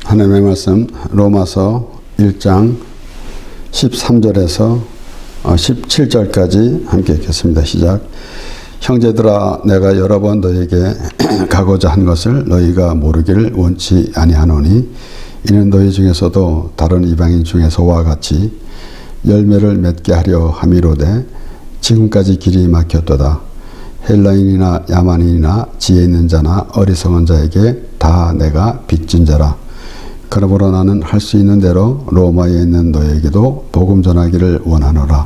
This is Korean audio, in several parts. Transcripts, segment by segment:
하나님의 말씀 로마서 1장 13절에서 17절까지 함께 읽겠습니다. 시작. 형제들아, 내가 여러 번 너에게 가고자 한 것을 너희가 모르기를 원치 아니하노니 이는 너희 중에서도 다른 이방인 중에서와 같이 열매를 맺게 하려 함이로되 지금까지 길이 막혔도다. 헬라인이나 야만인이나 지혜 있는 자나 어리석은 자에게 다 내가 빚진 자라. 그러므로 나는 할 수 있는 대로 로마에 있는 너에게도 복음 전하기를 원하노라.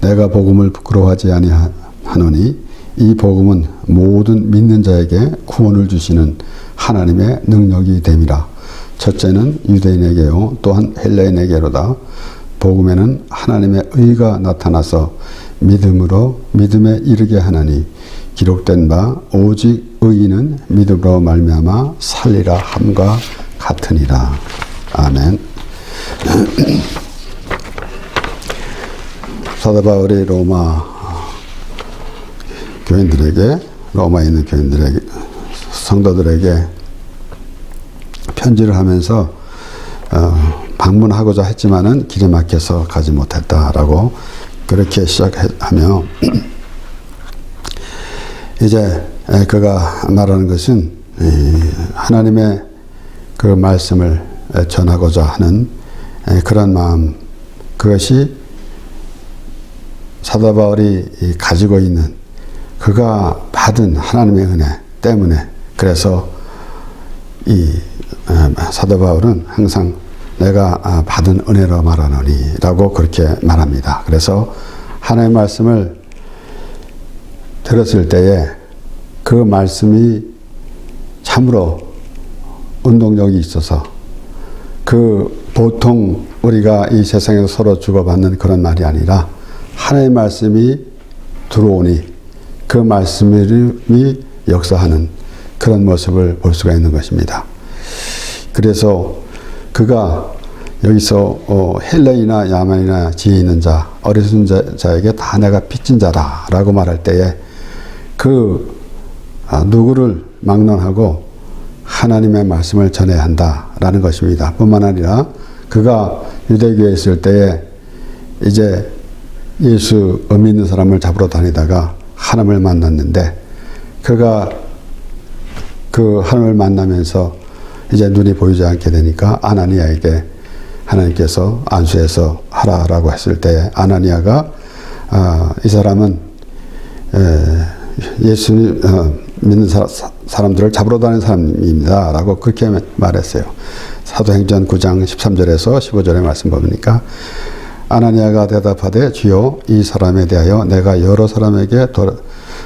내가 복음을 부끄러워하지 아니하노니 이 복음은 모든 믿는 자에게 구원을 주시는 하나님의 능력이 됨이라. 첫째는 유대인에게요 또한 헬라인에게로다. 복음에는 하나님의 의가 나타나서 믿음으로 믿음에 이르게 하나니 기록된 바 오직 의인은 믿음으로 말미암아 살리라 함과 같으니라. 아멘. 사도 바울이 로마 교인들에게, 로마에 있는 교인들에게, 성도들에게 편지를 하면서 방문하고자 했지만은 길이 막혀서 가지 못했다라고 그렇게 시작하며 이제 그가 말하는 것은 하나님의 그 말씀을 전하고자 하는 그런 마음, 그것이 사도 바울이 가지고 있는 그가 받은 하나님의 은혜 때문에, 그래서 이 사도 바울은 항상 내가 받은 은혜로 말하노니 라고 그렇게 말합니다. 그래서 하나님의 말씀을 들었을 때에 그 말씀이 참으로 운동력이 있어서, 그 보통 우리가 이 세상에서 서로 주고받는 그런 말이 아니라 하나님의 말씀이 들어오니 그 말씀이 역사하는 그런 모습을 볼 수가 있는 것입니다. 그래서 그가 여기서 헬라인이나 야만이나 지혜 있는 자, 어리석은 자에게 다 내가 빚진 자라 라고 말할 때에 그 누구를 막론하고 하나님의 말씀을 전해야 한다라는 것입니다. 뿐만 아니라 그가 유대교에 있을 때에 이제 예수 믿는 사람을 잡으러 다니다가 하나님을 만났는데, 그가 그 하나님을 만나면서 이제 눈이 보이지 않게 되니까 아나니아에게 하나님께서 안수해서 하라라고 했을 때 아나니아가 이 사람은 예수님 믿는 사람들을 잡으러 다니는 사람입니다 라고 그렇게 말했어요. 사도행전 9장 13절에서 15절의 말씀 보니까 아나니아가 대답하되 주여 이 사람에 대하여 내가 여러 사람에게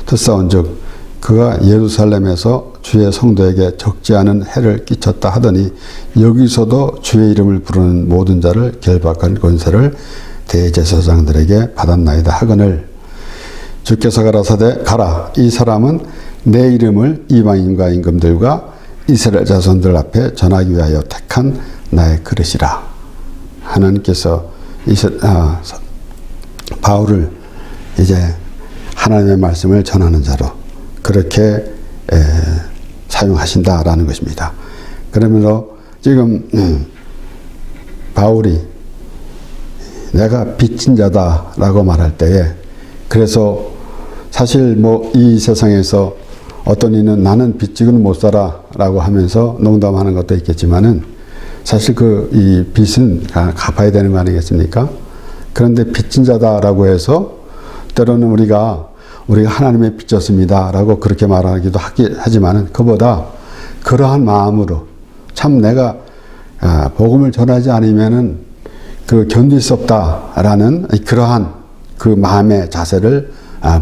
듣사온즉 그가 예루살렘에서 주의 성도에게 적지 않은 해를 끼쳤다 하더니 여기서도 주의 이름을 부르는 모든 자를 결박한 권세를 대제사장들에게 받았나이다 하거늘 주께서 가라사대 가라, 이 사람은 내 이름을 이방인과 임금들과 이스라엘 자손들 앞에 전하기 위하여 택한 나의 그릇이라. 하나님께서 바울을 이제 하나님의 말씀을 전하는 자로 그렇게 사용하신다라는 것입니다. 그러므로 지금 바울이 내가 빚진 자다라고 말할 때에, 그래서 사실 뭐 이 세상에서 어떤 이는 나는 빚지고는 못 살아라고 하면서 농담하는 것도 있겠지만은 사실 이 빚은 갚아야 되는 거 아니겠습니까? 그런데 빚진 자다라고 해서 때로는 우리가 하나님의 빚졌습니다라고 그렇게 말하기도 하지만은 그보다 그러한 마음으로 참 내가 복음을 전하지 않으면은 견딜 수 없다라는 그러한 그 마음의 자세를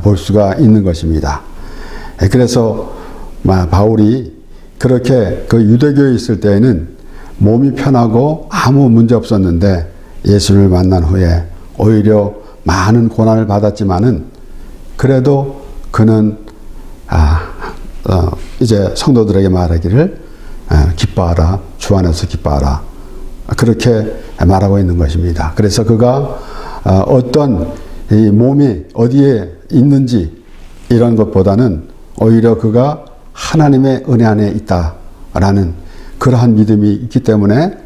볼 수가 있는 것입니다. 그래서 바울이 그렇게 그 유대교에 있을 때에는 몸이 편하고 아무 문제 없었는데 예수를 만난 후에 오히려 많은 고난을 받았지만은 그래도 그는 이제 성도들에게 말하기를 기뻐하라, 주 안에서 기뻐하라, 그렇게 말하고 있는 것입니다. 그래서 그가 어떤 이 몸이 어디에 있는지 이런 것보다는 오히려 그가 하나님의 은혜 안에 있다라는 그러한 믿음이 있기 때문에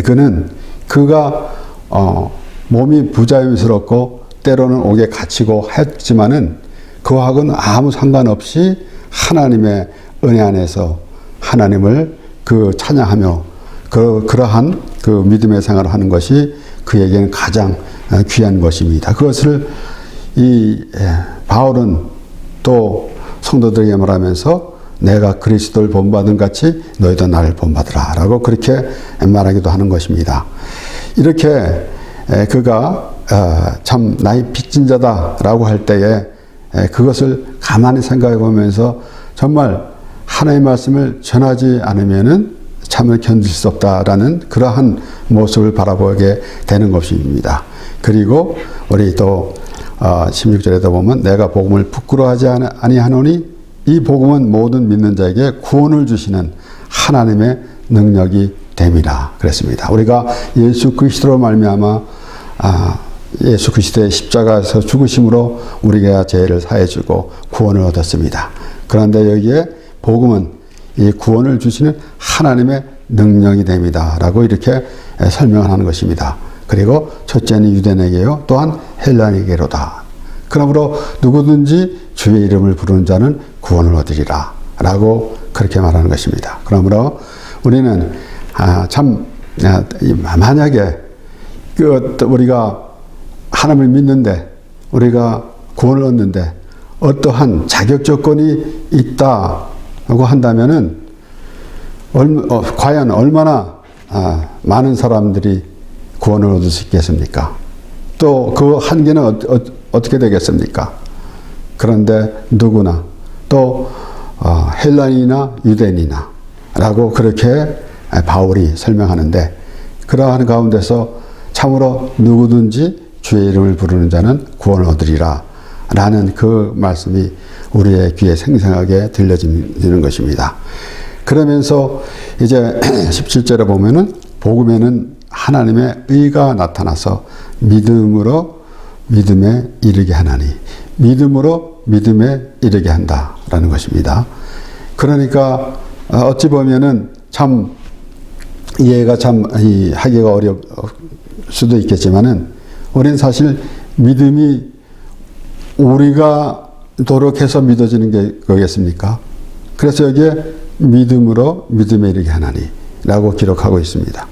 그는 그가 몸이 부자연스럽고 때로는 옥에 갇히고 했지만은 그와는 아무 상관없이 하나님의 은혜 안에서 하나님을 찬양하며 그러한 믿음의 생활을 하는 것이 그에게는 가장 귀한 것입니다. 그것을 바울은 또 성도들에게 말하면서 내가 그리스도를 본받은 같이 너희도 나를 본받으라 라고 그렇게 말하기도 하는 것입니다. 이렇게 그가 참 나의 빚진 자다 라고 할 때에 그것을 가만히 생각해 보면서 정말 하나님의 말씀을 전하지 않으면은 참을 견딜 수 없다라는 그러한 모습을 바라보게 되는 것입니다. 그리고 우리 또 16절에도 보면 내가 복음을 부끄러워하지 아니하노니 이 복음은 모든 믿는 자에게 구원을 주시는 하나님의 능력이 됨이라 그랬습니다. 우리가 예수 그리스도로 말미암아 예수 그리스도의 십자가에서 죽으심으로 우리가 죄를 사해주고 구원을 얻었습니다. 그런데 여기에 복음은 이 구원을 주시는 하나님의 능력이 됩니다. 라고 이렇게 설명하는 것입니다. 그리고 첫째는 유대인에게요 또한 헬라인에게로다. 그러므로 누구든지 주의 이름을 부르는 자는 구원을 얻으리라. 라고 그렇게 말하는 것입니다. 그러므로 우리는 만약에 우리가 하나님을 믿는데 우리가 구원을 얻는데 어떠한 자격 조건이 있다고 한다면은 과연 얼마나 많은 사람들이 구원을 얻을 수 있겠습니까? 또 그 한계는 어떻게 되겠습니까? 그런데 누구나 또 헬라인이나 유대인이나 라고 그렇게 바울이 설명하는데 그러한 가운데서 참으로 누구든지 주의 이름을 부르는 자는 구원을 얻으리라 라는 그 말씀이 우리의 귀에 생생하게 들려지는 것입니다. 그러면서 이제 17절에 보면은 복음에는 하나님의 의가 나타나서 믿음으로 믿음에 이르게 하나니 믿음으로 믿음에 이르게 한다라는 것입니다. 그러니까 어찌 보면은 참 이해가 참 하기가 어려울 수도 있겠지만은 우리는 사실 믿음이 우리가 노력해서 믿어지는 게 거겠습니까? 그래서 여기에 믿음으로 믿음에 이르게 하나니 라고 기록하고 있습니다.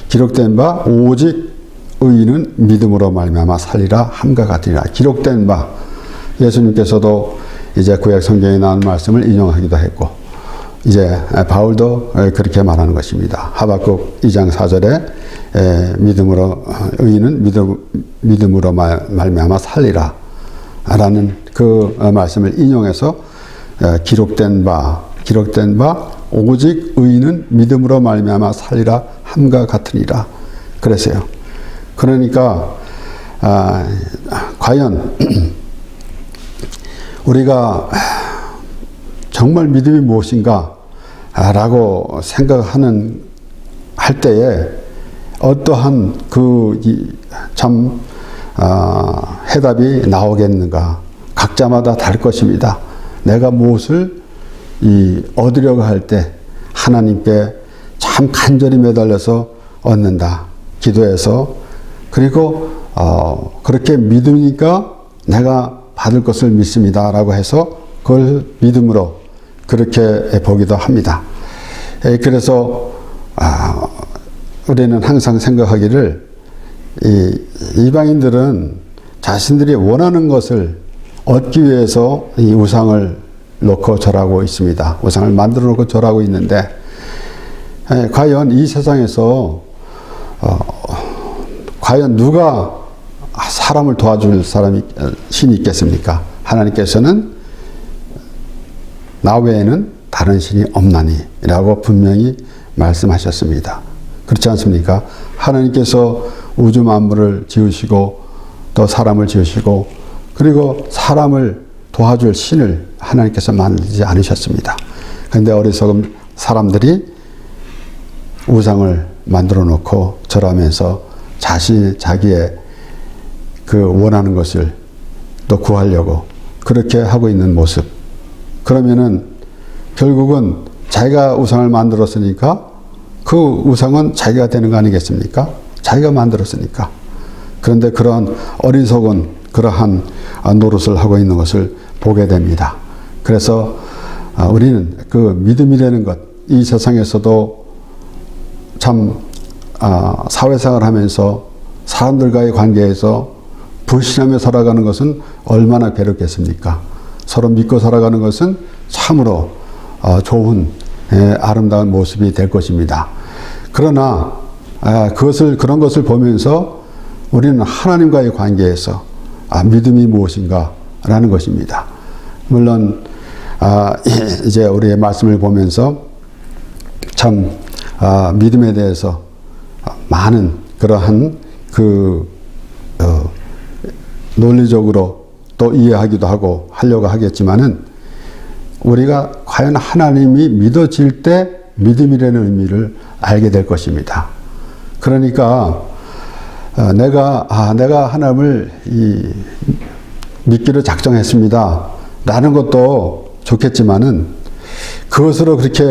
기록된 바 오직 의인은 믿음으로 말미암아 살리라 함과 같으리라. 기록된 바 예수님께서도 이제 구약 성경에 나온 말씀을 인용하기도 했고 이제 바울도 그렇게 말하는 것입니다. 하박국 2장 4절에 믿음으로 의인은 믿음으로 말미암아 살리라 라는 그 말씀을 인용해서 기록된 바 오직 의인은 믿음으로 말미암아 살리라 함과 같으니라 그랬어요. 그러니까 과연 우리가 정말 믿음이 무엇인가 라고 할 때에 어떠한 해답이 나오겠는가. 각자마다 다를 것입니다. 내가 무엇을 얻으려고 할 때 하나님께 참 간절히 매달려서 얻는다. 기도해서 그리고 그렇게 믿으니까 내가 받을 것을 믿습니다. 라고 해서 그걸 믿음으로 그렇게 보기도 합니다. 그래서 우리는 항상 생각하기를 이방인들은 자신들이 원하는 것을 얻기 위해서 이 우상을 놓고 절하고 있습니다. 우상을 만들어 놓고 절하고 있는데 과연 이 세상에서 과연 누가 사람을 도와줄 신이 있겠습니까? 하나님께서는 나 외에는 다른 신이 없나니 라고 분명히 말씀하셨습니다. 그렇지 않습니까? 하나님께서 우주 만물을 지으시고 또 사람을 지으시고 그리고 사람을 도와줄 신을 하나님께서 만들지 않으셨습니다. 그런데 어리석은 사람들이 우상을 만들어 놓고 절하면서 자기의 원하는 것을 또 구하려고 그렇게 하고 있는 모습. 그러면은 결국은 자기가 우상을 만들었으니까 그 우상은 자기가 되는 거 아니겠습니까? 자기가 만들었으니까. 그런데 그런 어리석은 그러한 노릇을 하고 있는 것을 보게 됩니다. 그래서 우리는 그 믿음이라는 것, 이 세상에서도 참 사회생활 하면서 사람들과의 관계에서 불신하며 살아가는 것은 얼마나 괴롭겠습니까? 서로 믿고 살아가는 것은 참으로 좋은 아름다운 모습이 될 것입니다. 그러나 그런 것을 보면서 우리는 하나님과의 관계에서 믿음이 무엇인가 라는 것입니다. 물론 이제 우리의 말씀을 보면서 참 믿음에 대해서 많은 그러한 논리적으로 또 이해하기도 하고 하려고 하겠지만은 우리가 과연 하나님이 믿어질 때 믿음이라는 의미를 알게 될 것입니다. 그러니까 내가 하나님을 믿기로 작정했습니다 라는 것도 좋겠지만은 그것으로 그렇게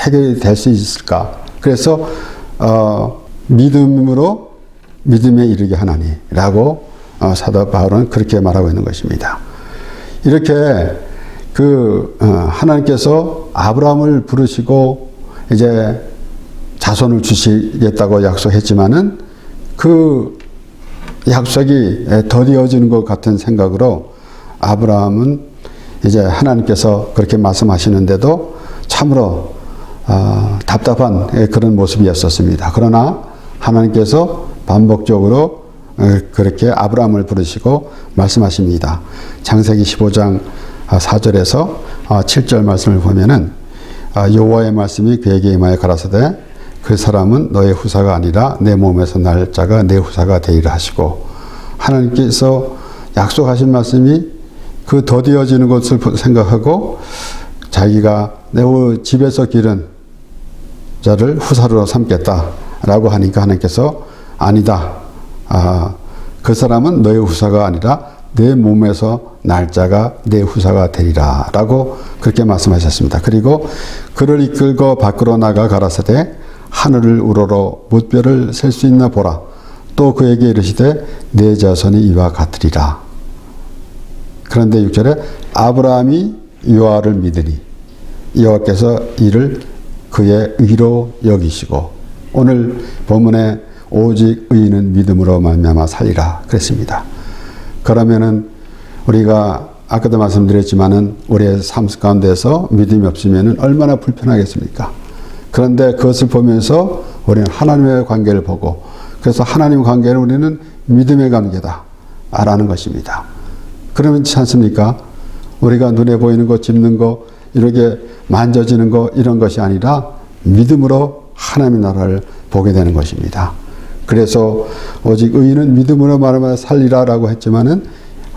해결이 될 수 있을까? 그래서 믿음으로 믿음에 이르게 하나니라고 사도 바울은 그렇게 말하고 있는 것입니다. 이렇게 하나님께서 아브라함을 부르시고 이제 자손을 주시겠다고 약속했지만은 그 약속이 더디어지는 것 같은 생각으로 아브라함은 이제 하나님께서 그렇게 말씀하시는데도 참으로 답답한 그런 모습이었었습니다. 그러나 하나님께서 반복적으로 그렇게 아브라함을 부르시고 말씀하십니다. 창세기 15장 4절에서 7절 말씀을 보면은 여호와의 말씀이 그에게 임하여 가라사대 그 사람은 너의 후사가 아니라 내 몸에서 날 자가 내 후사가 되리라 하시고, 하나님께서 약속하신 말씀이 그 더디어지는 것을 생각하고 자기가 내 집에서 기른 자를 후사로 삼겠다라고 하니까 하나님께서 아니다. 그 사람은 너의 후사가 아니라 내 몸에서 날 자가 내 후사가 되리라 라고 그렇게 말씀하셨습니다. 그리고 그를 이끌고 밖으로 나가 가라사대 하늘을 우러러 뭇별을 셀 수 있나 보라. 또 그에게 이르시되 내 자손이 이와 같으리라. 그런데 6절에 아브라함이 여호와를 믿으니 여호와께서 이를 그의 의로 여기시고, 오늘 본문에 오직 의인은 믿음으로 말미암아 살리라 그랬습니다. 그러면은 우리가 아까도 말씀드렸지만은 우리의 삶 가운데서 믿음이 없으면은 얼마나 불편하겠습니까? 그런데 그것을 보면서 우리는 하나님의 관계를 보고, 그래서 하나님의 관계는 우리는 믿음의 관계다 라는 것입니다. 그렇지 않습니까? 우리가 눈에 보이는 거, 짚는 거, 이렇게 만져지는 거, 이런 것이 아니라 믿음으로 하나님의 나라를 보게 되는 것입니다. 그래서 오직 의인은 믿음으로 말하며 살리라 라고 했지만은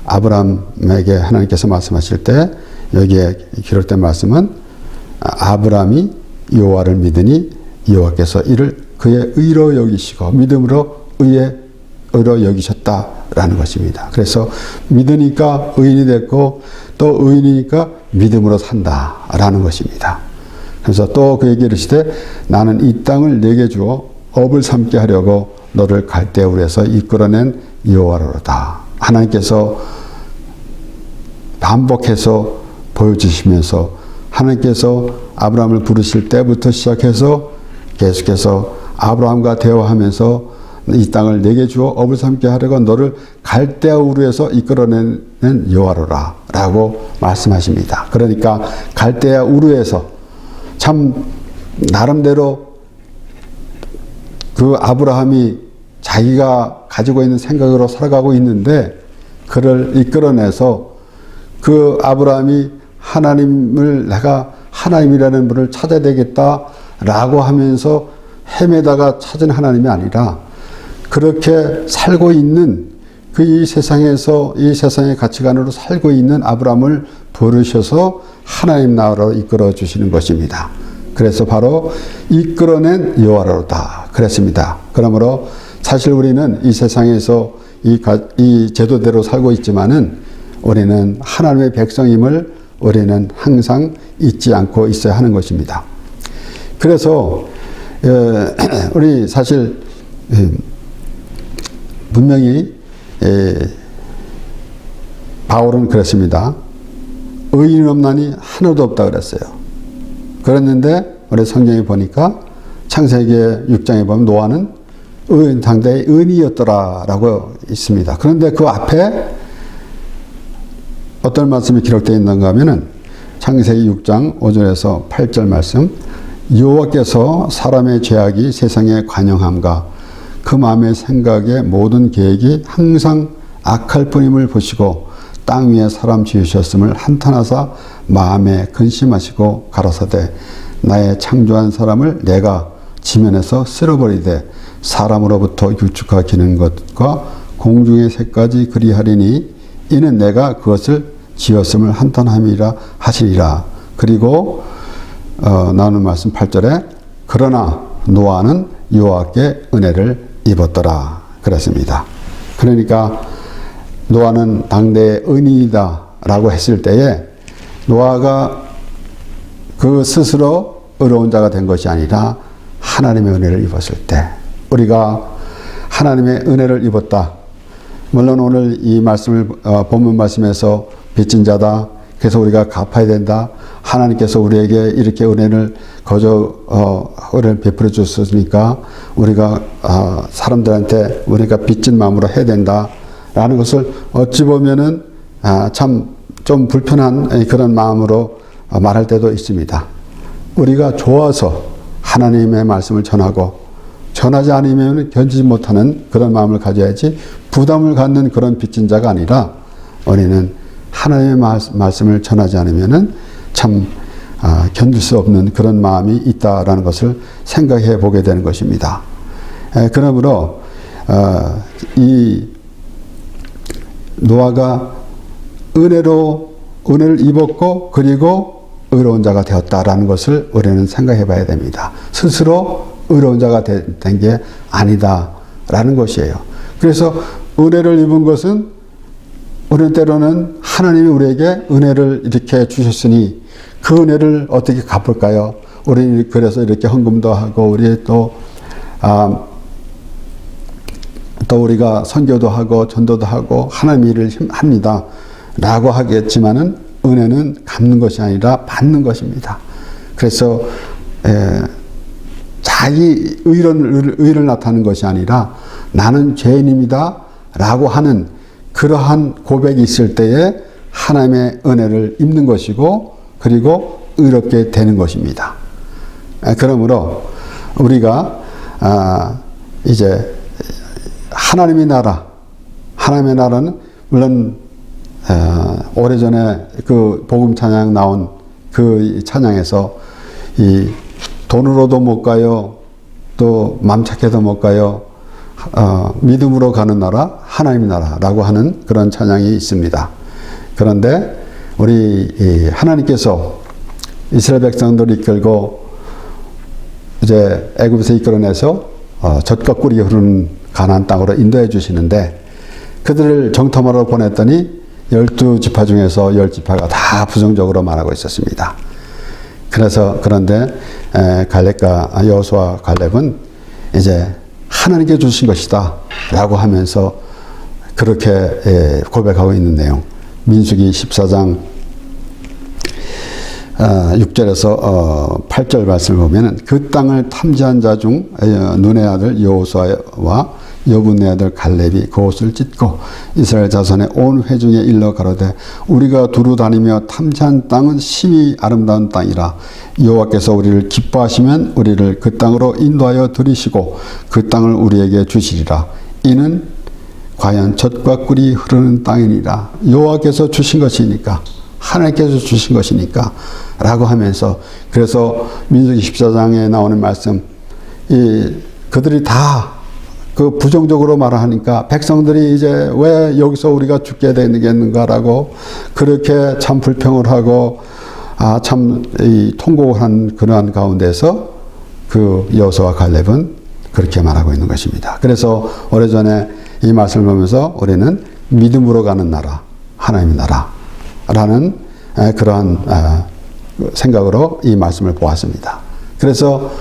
아브라함에게 하나님께서 말씀하실 때 여기에 기록된 말씀은 아브라함이 여호와를 믿으니 여호와께서 이를 그의 의로 여기시고 믿음으로 의로 여기셨다라는 것입니다. 그래서 믿으니까 의인이 됐고 또 의인이니까 믿음으로 산다라는 것입니다. 그래서 또 그에게 이르시되 나는 이 땅을 내게 주어 업을 삼게 하려고 너를 갈대아우르에서 이끌어낸 여호와로다. 하나님께서 반복해서 보여주시면서 하나님께서 아브라함을 부르실 때부터 시작해서 계속해서 아브라함과 대화하면서 이 땅을 내게 주어 업을 삼게 하려고 너를 갈대아우르에서 이끌어내는 여호와로라 라고 말씀하십니다. 그러니까 갈대아우르에서 참 나름대로 그 아브라함이 자기가 가지고 있는 생각으로 살아가고 있는데 그를 이끌어내서 그 아브라함이 하나님을 내가 하나님이라는 분을 찾아야 되겠다라고 하면서 헤매다가 찾은 하나님이 아니라 그렇게 살고 있는 그 이 세상에서 이 세상의 가치관으로 살고 있는 아브라함을 부르셔서 하나님 나라로 이끌어 주시는 것입니다. 그래서 바로 이끌어낸 여호와로다 그랬습니다. 그러므로 사실 우리는 이 세상에서 이 제도대로 살고 있지만은 우리는 하나님의 백성임을 우리는 항상 잊지 않고 있어야 하는 것입니다. 그래서 우리 사실 분명히 바울은 그랬습니다. 의인 없나니 하나도 없다 그랬어요. 그랬는데 우리 성경에 보니까 창세기 6장에 보면 노아는 당대의 의인이었더라라고 있습니다. 그런데 그 앞에 어떤 말씀이 기록되어 있는가 하면은 창세기 6장 5절에서 8절 말씀, 여호와께서 사람의 죄악이 세상에 관영함과 그 마음의 생각의 모든 계획이 항상 악할 뿐임을 보시고 땅 위에 사람 지으셨음을 한탄하사 마음에 근심하시고 가라사대 나의 창조한 사람을 내가 지면에서 쓸어버리되 사람으로부터 유축하 기는 것과 공중의 새까지 그리하리니 이는 내가 그것을 지었음을 한탄함이라 하시리라. 그리고 나오는 말씀 8절에 그러나 노아는 여호와께 은혜를 입었더라 그랬습니다. 그러니까 노아는 당대의 의인이다 라고 했을 때에 노아가 그 스스로 의로운 자가 된 것이 아니라 하나님의 은혜를 입었을 때 우리가 하나님의 은혜를 입었다. 물론 오늘 이 말씀을 본문 말씀에서 빚진 자다. 그래서 우리가 갚아야 된다. 하나님께서 우리에게 이렇게 은혜를 은혜를 베풀어 줬으니까 우리가 사람들한테 우리가 빚진 마음으로 해야 된다. 라는 것을 어찌 보면은 참 좀 불편한 그런 마음으로 말할 때도 있습니다. 우리가 좋아서 하나님의 말씀을 전하고 전하지 않으면 견디지 못하는 그런 마음을 가져야지 부담을 갖는 그런 빚진 자가 아니라 우리는 하나님의 말씀을 전하지 않으면은 참 견딜 수 없는 그런 마음이 있다라는 것을 생각해 보게 되는 것입니다. 그러므로 이 노아가 은혜를 입었고 그리고 의로운 자가 되었다라는 것을 우리는 생각해 봐야 됩니다. 스스로 의로운 자가 된 게 아니다라는 것이에요. 그래서 은혜를 입은 것은 우리는 때로는 하나님이 우리에게 은혜를 이렇게 주셨으니 그 은혜를 어떻게 갚을까요? 우리는 그래서 이렇게 헌금도 하고 우리 또 우리가 선교도 하고 전도도 하고 하나님 일을 합니다. 라고 하겠지만은 은혜는 갚는 것이 아니라 받는 것입니다. 그래서 자기 의를 나타내는 것이 아니라 나는 죄인입니다. 라고 하는 그러한 고백이 있을 때에 하나님의 은혜를 입는 것이고 그리고 의롭게 되는 것입니다. 그러므로 우리가 이제 하나님의 나라는 물론 오래전에 그 복음 찬양 나온 그 찬양에서 이 돈으로도 못 가요, 또 맘 착해도 못 가요, 믿음으로 가는 나라, 하나님의 나라라고 하는 그런 찬양이 있습니다. 그런데 우리 하나님께서 이스라엘 백성들을 이끌고 이제 애굽에서 이끌어내서 젖과 꿀이 흐르는 가나안 땅으로 인도해 주시는데 그들을 정탐하러 보냈더니 12지파 중에서 10지파가 다 부정적으로 말하고 있었습니다. 그런데 갈렙과 여호수아 갈렙은 이제 하나님께 주신 것이다 라고 하면서 그렇게 고백하고 있는 내용, 민수기 14장 6절에서 8절 말씀을 보면 그 땅을 탐지한 자 중 눈의 아들 여호수아와 여분의 아들 갈렙이 그옷을 찢고 이스라엘 자손의 온 회중에 일러 가로되 우리가 두루 다니며 탐지한 땅은 심히 아름다운 땅이라 여호와께서 우리를 기뻐하시면 우리를 그 땅으로 인도하여 들이시고 그 땅을 우리에게 주시리라. 이는 과연 젖과 꿀이 흐르는 땅이니라. 여호와께서 주신 것이니까, 하나님께서 주신 것이니까 라고 하면서, 그래서 민수기 14장에 나오는 말씀, 그들이 다 그 부정적으로 말하니까 백성들이 이제 왜 여기서 우리가 죽게 되겠는가라고 그렇게 참 불평을 하고 참 통곡을 한 그러한 가운데서 그 여호수아와 갈렙은 그렇게 말하고 있는 것입니다. 그래서 오래전에 이 말씀을 보면서 우리는 믿음으로 가는 나라, 하나님의 나라라는 그러한 생각으로 이 말씀을 보았습니다. 그래서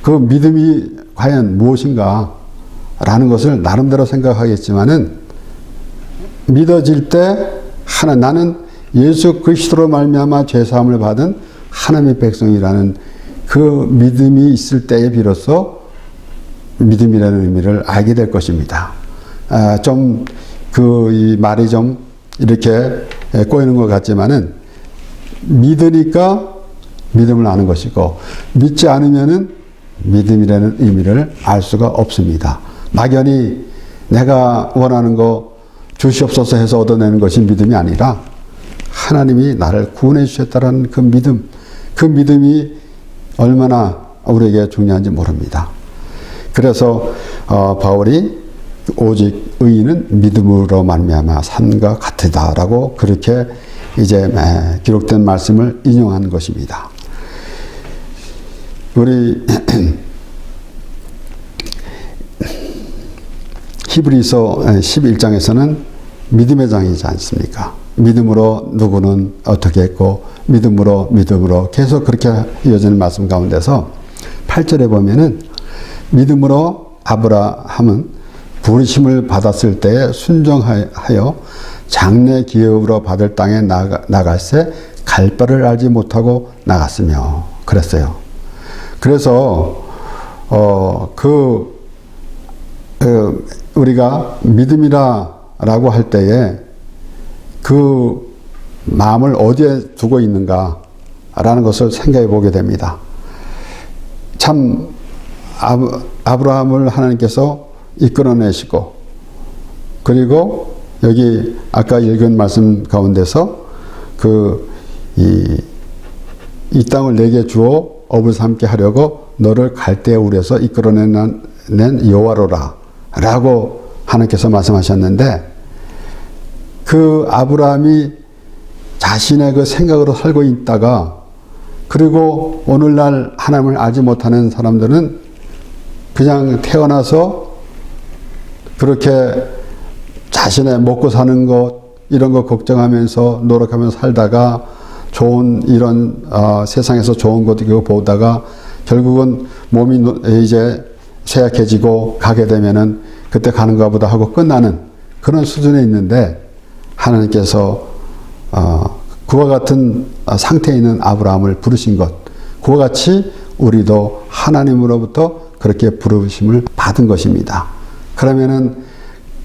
그 믿음이 과연 무엇인가 라는 것을 나름대로 생각하겠지만은 믿어질 때 나는 예수 그리스도로 말미암아 죄사함을 받은 하나님의 백성이라는 그 믿음이 있을 때에 비로소 믿음이라는 의미를 알게 될 것입니다. 이 말이 좀 이렇게 꼬이는 것 같지만은 믿으니까 믿음을 아는 것이고 믿지 않으면은 믿음이라는 의미를 알 수가 없습니다. 막연히 내가 원하는 거 주시옵소서 해서 얻어내는 것이 믿음이 아니라 하나님이 나를 구원해 주셨다는 그 믿음이 얼마나 우리에게 중요한지 모릅니다. 그래서 바울이 오직 의인은 믿음으로 말미암아 산과 같으다라고 그렇게 이제 기록된 말씀을 인용한 것입니다. 우리 히브리서 11장에서는 믿음의 장이지 않습니까? 믿음으로 누구는 어떻게 했고 믿음으로 계속 그렇게 이어지는 말씀 가운데서 8절에 보면은 믿음으로 아브라함은 부르심을 받았을 때에 순종하여 장래 기업으로 받을 땅에 나갈새 갈 바를 알지 못하고 나갔으며 그랬어요. 그래서 우리가 믿음이라고 할 때에 그 마음을 어디에 두고 있는가라는 것을 생각해 보게 됩니다. 참 아브라함을 하나님께서 이끌어내시고 그리고 여기 아까 읽은 말씀 가운데서 이 땅을 내게 주어 업을 삼게 하려고 너를 갈대아 우에서 이끌어낸 여호와로라 라고 하나님께서 말씀하셨는데 그 아브라함이 자신의 그 생각으로 살고 있다가 그리고 오늘날 하나님을 알지 못하는 사람들은 그냥 태어나서 그렇게 자신의 먹고 사는 것 이런 거 걱정하면서 노력하면서 살다가 좋은 이런 세상에서 좋은 것 이거 보다가 결국은 몸이 이제 쇠약해지고 가게 되면은 그때 가는가 보다 하고 끝나는 그런 수준에 있는데 하나님께서 그와 같은 상태에 있는 아브라함을 부르신 것 그와 같이 우리도 하나님으로부터 그렇게 부르심을 받은 것입니다. 그러면은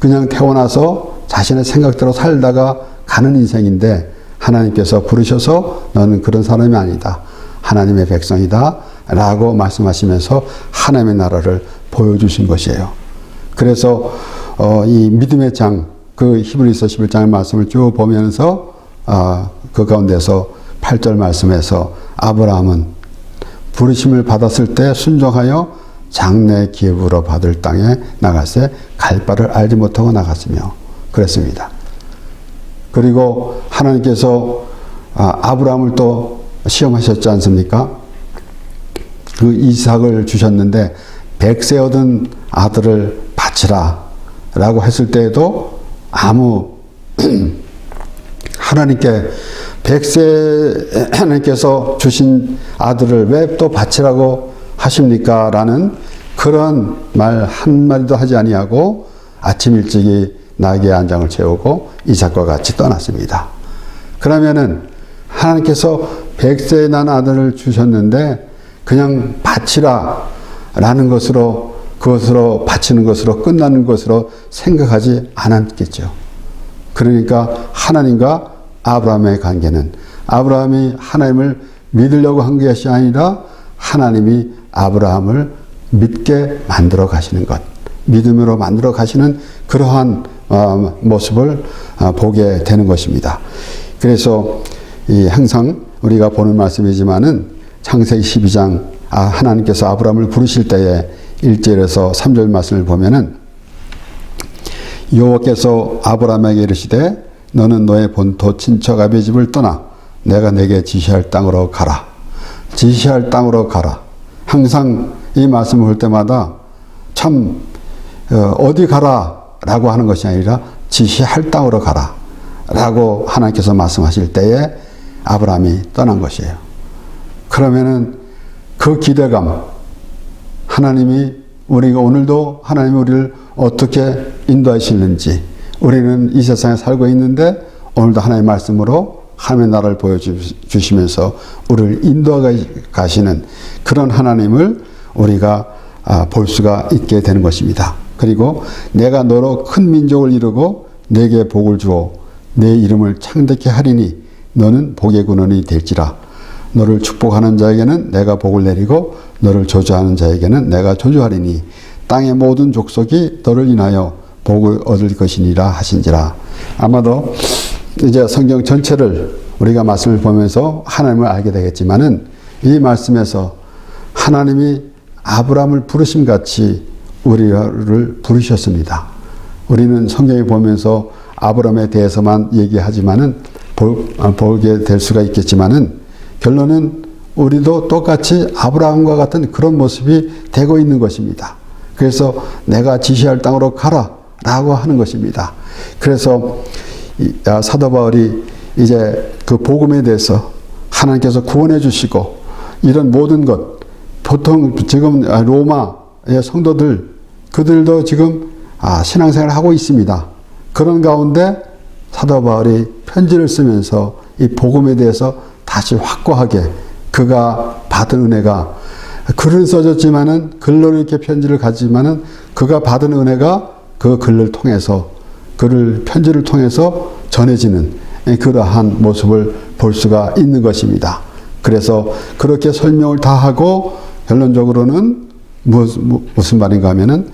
그냥 태어나서 자신의 생각대로 살다가 가는 인생인데 하나님께서 부르셔서 너는 그런 사람이 아니다. 하나님의 백성이다. 라고 말씀하시면서 하나님의 나라를 보여주신 것이에요. 그래서 이 믿음의 장, 그 히브리서 11장의 말씀을 쭉 보면서 그 가운데서 8절 말씀에서 아브라함은 부르심을 받았을 때 순종하여 장래 기업으로 받을 땅에 나갈새 갈 바를 알지 못하고 나갔으며 그랬습니다. 그리고 하나님께서 아브라함을 또 시험하셨지 않습니까? 그 이삭을 주셨는데 100세 얻은 아들을 바치라 라고 했을 때에도 아무 하나님께 100세 하나님께서 주신 아들을 왜 또 바치라고 하십니까? 라는 그런 말 한마디도 하지 아니하고 아침 일찍이 나귀의 안장을 채우고 이삭과 같이 떠났습니다. 그러면은 하나님께서 100세에 난 아들을 주셨는데 그냥 바치라 라는 것으로 그것으로 바치는 것으로 끝나는 것으로 생각하지 않았겠죠. 그러니까 하나님과 아브라함의 관계는 아브라함이 하나님을 믿으려고 한 것이 아니라 하나님이 아브라함을 믿게 만들어 가시는 것, 믿음으로 만들어 가시는 그러한 모습을 보게 되는 것입니다. 그래서 항상 우리가 보는 말씀이지만은 창세기 12장 하나님께서 아브라함을 부르실 때에 1절에서 3절 말씀을 보면은 여호와께서 아브라함에게 이르시되 너는 너의 본토 친척 아비의 집을 떠나 내가 내게 지시할 땅으로 가라. 지시할 땅으로 가라. 항상 이 말씀을 볼 때마다 참 어디 가라 라고 하는 것이 아니라 지시할 땅으로 가라 라고 하나님께서 말씀하실 때에 아브라함이 떠난 것이에요. 그러면은 그 기대감 하나님이 우리가 오늘도 하나님이 우리를 어떻게 인도하시는지, 우리는 이 세상에 살고 있는데 오늘도 하나님의 말씀으로 하나님의 나라를 보여주시면서 우리를 인도하 가시는 그런 하나님을 우리가 볼 수가 있게 되는 것입니다. 그리고 내가 너로 큰 민족을 이루고 내게 복을 주어 내 이름을 창대케 하리니 너는 복의 근원이 될지라. 너를 축복하는 자에게는 내가 복을 내리고 너를 저주하는 자에게는 내가 저주하리니 땅의 모든 족속이 너를 인하여 복을 얻을 것이니라 하신지라. 아마도 이제 성경 전체를 우리가 말씀을 보면서 하나님을 알게 되겠지만은 이 말씀에서 하나님이 아브라함을 부르심 같이 우리를 부르셨습니다. 우리는 성경에 보면서 아브라함에 대해서만 얘기하지만은 보게 될 수가 있겠지만은 결론은 우리도 똑같이 아브라함과 같은 그런 모습이 되고 있는 것입니다. 그래서 내가 지시할 땅으로 가라 라고 하는 것입니다. 그래서 사도 바울이 이제 그 복음에 대해서 하나님께서 구원해 주시고 이런 모든 것, 보통 지금 로마의 성도들 그들도 지금 신앙생활을 하고 있습니다. 그런 가운데 사도 바울이 편지를 쓰면서 이 복음에 대해서 다시 확고하게 그가 받은 은혜가, 글은 써졌지만은 글로 이렇게 편지를 가지만은 그가 받은 은혜가 그 글을 통해서, 글을 편지를 통해서 전해지는 그러한 모습을 볼 수가 있는 것입니다. 그래서 그렇게 설명을 다 하고 결론적으로는 무슨 말인가 하면은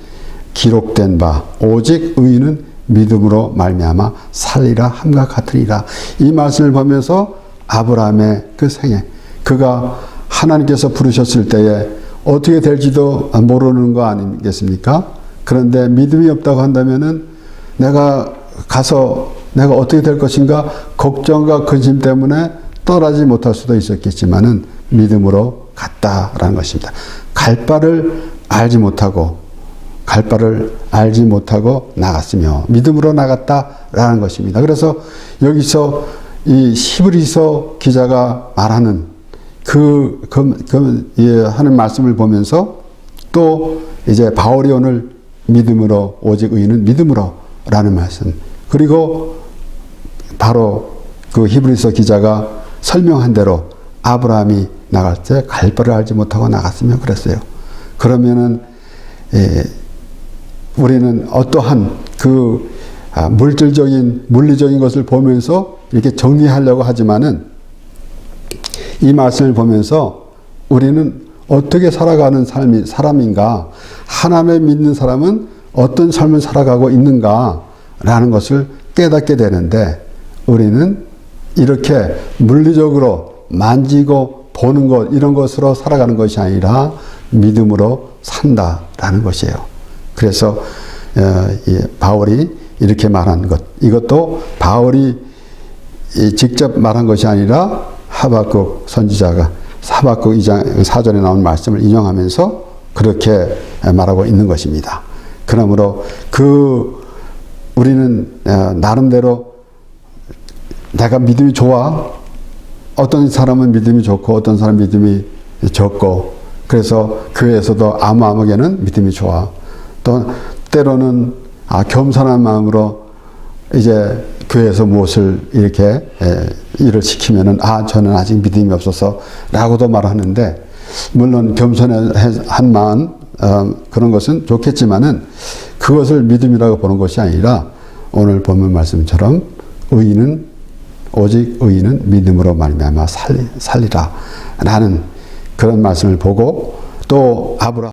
기록된 바 오직 의인은 믿음으로 말미암아 살리라 함과 같으리라. 이 말씀을 보면서 아브라함의 그 생애, 그가 하나님께서 부르셨을 때에 어떻게 될지도 모르는 거 아니겠습니까? 그런데 믿음이 없다고 한다면은 내가 가서 내가 어떻게 될 것인가 걱정과 근심 때문에 떠나지 못할 수도 있었겠지만은 믿음으로 갔다라는 것입니다. 갈 바를 알지 못하고 나갔으며 믿음으로 나갔다라는 것입니다. 그래서 여기서 이 히브리서 기자가 말하는 하는 말씀을 보면서 또 이제 바울이 오늘 믿음으로 오직 의인은 믿음으로 라는 말씀, 그리고 바로 그 히브리서 기자가 설명한 대로 아브라함이 나갈 때 갈 바를 알지 못하고 나갔으며 그랬어요. 그러면은 우리는 어떠한 그 물리적인 것을 보면서 이렇게 정리하려고 하지만은 이 말씀을 보면서 우리는 어떻게 살아가는 사람인가, 하나님을 믿는 사람은 어떤 삶을 살아가고 있는가라는 것을 깨닫게 되는데, 우리는 이렇게 물리적으로 만지고 보는 것, 이런 것으로 살아가는 것이 아니라 믿음으로 산다라는 것이에요. 그래서 바울이 이렇게 말한 것, 이것도 바울이 직접 말한 것이 아니라 하박국 선지자가 하박국 2장 4절에 나온 말씀을 인용하면서 그렇게 말하고 있는 것입니다. 그러므로 우리는 나름대로 내가 믿음이 좋아, 어떤 사람은 믿음이 좋고 어떤 사람은 믿음이 적고, 그래서 교회에서도 아무에게는 믿음이 좋아, 또 때로는 겸손한 마음으로 이제 교회에서 무엇을 이렇게 일을 시키면은 저는 아직 믿음이 없어서 라고도 말하는데, 물론 겸손한 마음 그런 것은 좋겠지만은 그것을 믿음이라고 보는 것이 아니라 오늘 본문 말씀처럼 오직 의인은 믿음으로 말미암아 살리라 라는 그런 말씀을 보고, 또 아브라함